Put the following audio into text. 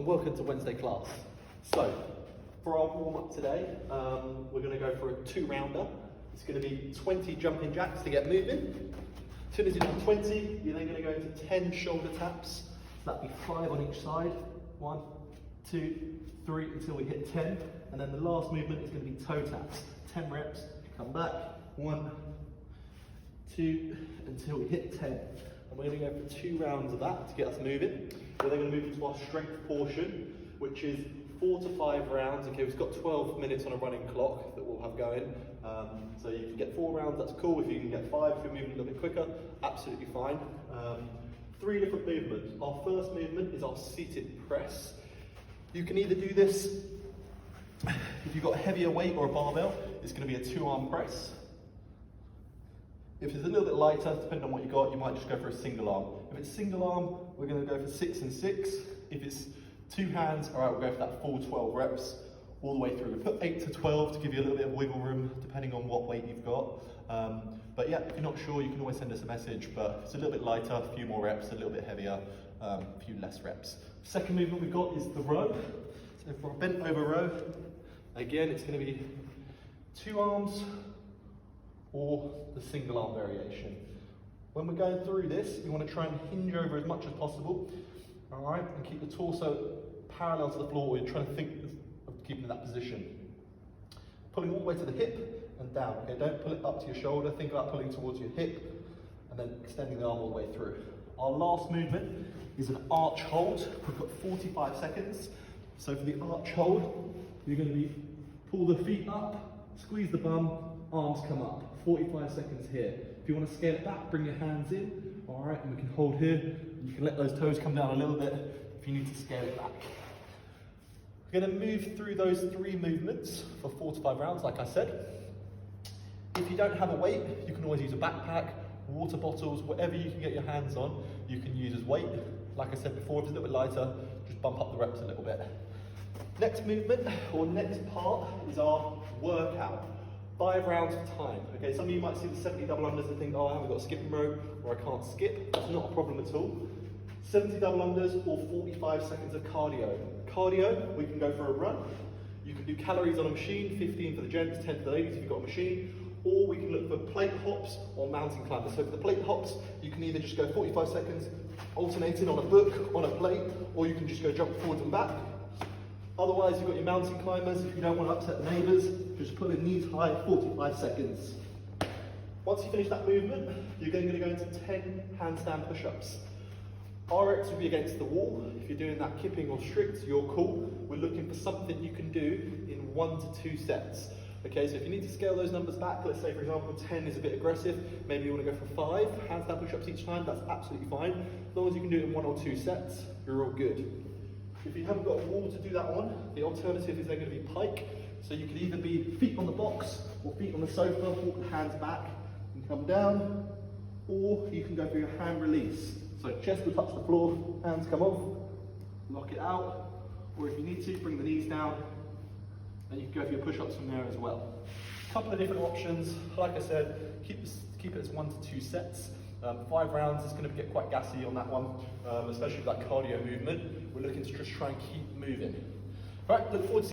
and welcome to Wednesday class. So, for our warm-up today, we're going to go for a 2-rounder. It's going to be 20 jumping jacks to get moving. As soon as you've done 20, you're then going to go into 10 shoulder taps. So that'll be 5 on each side. 1, 2, 3 until we hit 10. And then the last movement is going to be toe taps. 10 reps, come back. 1, 2, until we hit 10. And we're going to go for 2 rounds of that to get us moving. We're then going to move into our strength portion, which is 4 to 5 rounds. Okay, we've got 12 minutes on a running clock that we'll have going. So you can get 4 rounds, that's cool. If you can get 5, if you're moving a little bit quicker, absolutely fine. 3 different movements. Our first movement is our seated press. You can either do this, if you've got a heavier weight or a barbell, it's going to be a 2-arm press. If it's a little bit lighter, depending on what you got, you might just go for a single arm. If it's single arm, we're going to go for 6 and 6. If it's 2 hands, all right, we'll go for that full 12 reps all the way through. We put 8 to 12 to give you a little bit of wiggle room, depending on what weight you've got. But yeah, if you're not sure, you can always send us a message, but if it's a little bit lighter, a few more reps, a little bit heavier, a few less reps. Second movement we've got is the row. So for a bent over row, again, it's going to be 2 arms, or the single arm variation. When we're going through this, you want to try and hinge over as much as possible, all right, and keep the torso parallel to the floor. You're trying to think of keeping in that position. Pulling all the way to the hip and down, okay? Don't pull it up to your shoulder, think about pulling towards your hip and then extending the arm all the way through. Our last movement is an arch hold. We've got 45 seconds. So for the arch hold, you're going to be pull the feet up, squeeze the bum, arms come up. 45 seconds here. If you want to scale it back, bring your hands in, all right, and we can hold here. You can let those toes come down a little bit if you need to scale it back. We're going to move through those 3 movements for 4 to 5 rounds, like I said. If you don't have a weight, you can always use a backpack, water bottles, whatever you can get your hands on, you can use as weight. Like I said before, if it's a little bit lighter, just bump up the reps a little bit. Next movement, or next part, is our workout. 5 rounds of time. Okay, some of you might see the 70 double unders and think, oh, I haven't got a skipping rope, or I can't skip. That's not a problem at all. 70 double unders or 45 seconds of cardio. Cardio, we can go for a run. You can do calories on a machine, 15 for the gents, 10 for the ladies if you've got a machine. Or we can look for plate hops or mountain climbers. So for the plate hops, you can either just go 45 seconds, alternating on a book, on a plate, or you can just go jump forwards and back. Otherwise, you've got your mountain climbers. If you don't want to upset the neighbours, just pull in knees high, 45 seconds. Once you finish that movement, you're then going to go into 10 handstand push-ups. RX will be against the wall. If you're doing that kipping or strict, you're cool. We're looking for something you can do in 1 to 2 sets. Okay, so if you need to scale those numbers back, let's say for example 10 is a bit aggressive, maybe you want to go for 5 handstand push-ups each time, that's absolutely fine. As long as you can do it in 1 or 2 sets, you're all good. If you haven't got a wall to do that on, the alternative is then going to be pike. So you could either be feet on the box or feet on the sofa, walk the hands back and come down, or you can go for your hand release. So chest will touch the floor, hands come off, lock it out, or if you need to, bring the knees down, and you can go for your push-ups from there as well. A couple of different options. Like I said, keep it as 1 to 2 sets. 5 rounds is going to get quite gassy on that one, especially with that cardio movement. We're looking to just try and keep moving. All right, look forward to